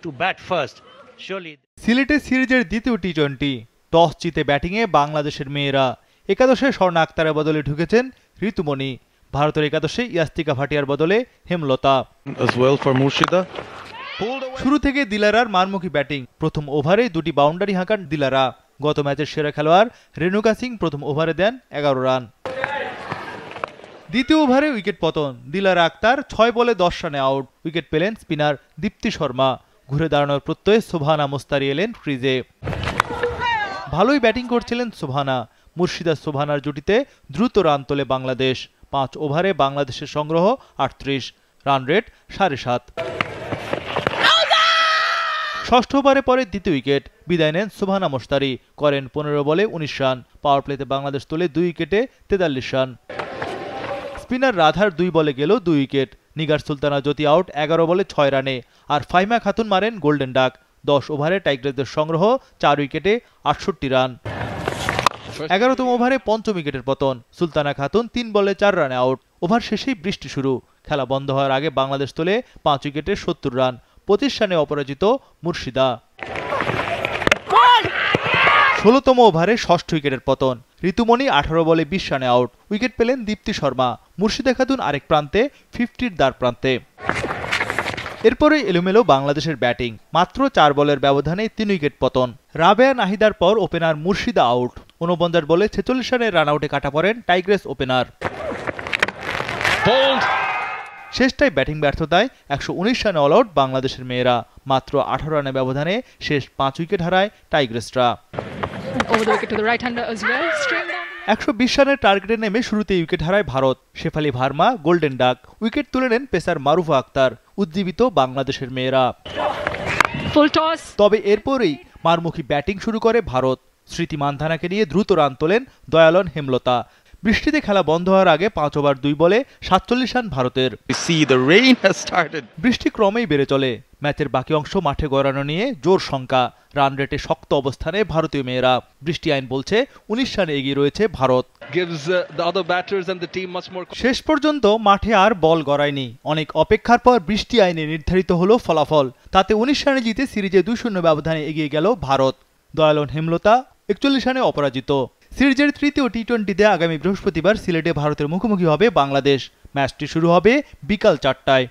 to bat first. Surely. সিলেটে সিরিজের দ্বিতীয় টি-20 টস জিতে ব্যাটিংয়ে বাংলাদেশের মেয়েরা। একাদশে স্বর্ণা আক্তারের বদলে ঢুকেছেন ঋতুমণি। ভারতের একাদশে ইয়াস্তিকা ভাটিয়ার বদলে হেমলতা। শুরু থেকে দিলারার মারমুখী ব্যাটিং। প্রথম ওভারে দুটি বাউন্ডারি হাঁকান দিলারা। গত ম্যাচের সেরা খেলোয়াড় রেণুকা সিং প্রথম ওভারে দেন 11 রান। দ্বিতীয় ওভারে উইকেট পতন। দিলারা আক্তার 6 বলে 10 রানে আউট। উইকেট পেলেন স্পিনার দীপ্তি শর্মা। ঘুরে দাঁড়ানোর প্রত্যয়ে সোভানা মোস্তারি এলেন ক্রিজে। ভালোই ব্যাটিং করছিলেন সোভানা। মুর্শিদা সোভানার জুটিতে দ্রুত রান তোলে বাংলাদেশ। 5 ওভারে বাংলাদেশের সংগ্রহ 38, রান রেট 7.5। ষষ্ঠ ওভারে পরে দ্বিতীয় উইকেট। বিদায় নেন সোভানা মোস্তারি। করেন 15 বলে 19 রান। পাওয়ার প্লেতে বাংলাদেশ তোলে 2 উইকেটে 43 রান। স্পিনার রাধার 2 বলে গেল 2 উইকেট। নিগার সুলতানা জ্যোতি আউট 11 বলে 6 রানে। আর ফাইমা খাতুন মারেন গোল্ডেন ডাক। 10 ওভারে টাইগারদের সংগ্রহ 4 উইকেটে 68 রান। 11তম ওভারে পঞ্চম উইকেটের পতন। সুলতানা খাতুন 3 বলে 4 রানে আউট। ওভার শেষেই বৃষ্টি শুরু। খেলা বন্ধ হওয়ার আগে বাংলাদেশ তোলে 5 উইকেটে 70 রান। 25 রানে অপরাজিত মুর্শিদা। 16তম ওভারে ষষ্ঠ উইকেটের পতন। ঋতুমণি 18 বলে 20 রানে আউট। উইকেট পেলেন দীপ্তি শর্মা। মুর্শিদা খাতুন আরেক প্রান্তে, 50-র দ্বার প্রান্তে। এরপরে এলোমেলো বাংলাদেশের ব্যাটিং। মাত্র 4 বলের ব্যবধানে 3 উইকেট পতন। রাবেয়া নাহিদার পর ওপেনার মুর্শিদা আউট। 49 বলে 46 রানের রান আউটে কাটা পড়েন টাইগ্রেস ওপেনার। শেষটায় ব্যাটিং ব্যর্থতায় 119 রানে অল আউট বাংলাদেশের মেয়েরা। মাত্র 18 রানের ব্যবধানে শেষ 5 উইকেট হারায় টাইগ্রেসরা। 120 রানের টার্গেটে নেমে শুরুতেই উইকেট হারায় Bharat. Shafali Verma golden duck. Wicket তুলে নেন পেসার মারুফা আক্তার। উজ্জীবিত বাংলাদেশের মেয়েরা। তবে এরপরেই মারমুখী ব্যাটিং শুরু করে ভারত। স্মৃতি মান্ধানাকে নিয়ে দ্রুত রান তোলেন দয়ালন হেমলতা। বৃষ্টিতে খেলা বন্ধ হওয়ার আগে 5 ওভার 2 বলে 47 রান ভারতের। বৃষ্টি ক্রমেই বেড়ে চলে। ম্যাচের বাকি অংশ মাঠে গড়ানো নিয়ে জোর শঙ্কা। রান রেটে শক্ত অবস্থানে ভারতীয় মেয়েরা। বৃষ্টি আইন বলছে 19 রানে এগিয়ে রয়েছে ভারত। শেষ পর্যন্ত মাঠে আর বল গড়ায়নি। অনেক অপেক্ষার পর বৃষ্টি আইনে নির্ধারিত হলো ফলাফল। তাতে 19 রানে জিতে সিরিজে 2-0 ব্যবধানে এগিয়ে গেল ভারত। দয়ালন হেমলতা 41 রানে অপরাজিত। সিরিজের তৃতীয় টি-20তে আগামী বৃহস্পতিবার সিলেটে ভারতের মুখোমুখি হবে বাংলাদেশ। ম্যাচটি শুরু হবে বিকাল 4টায়।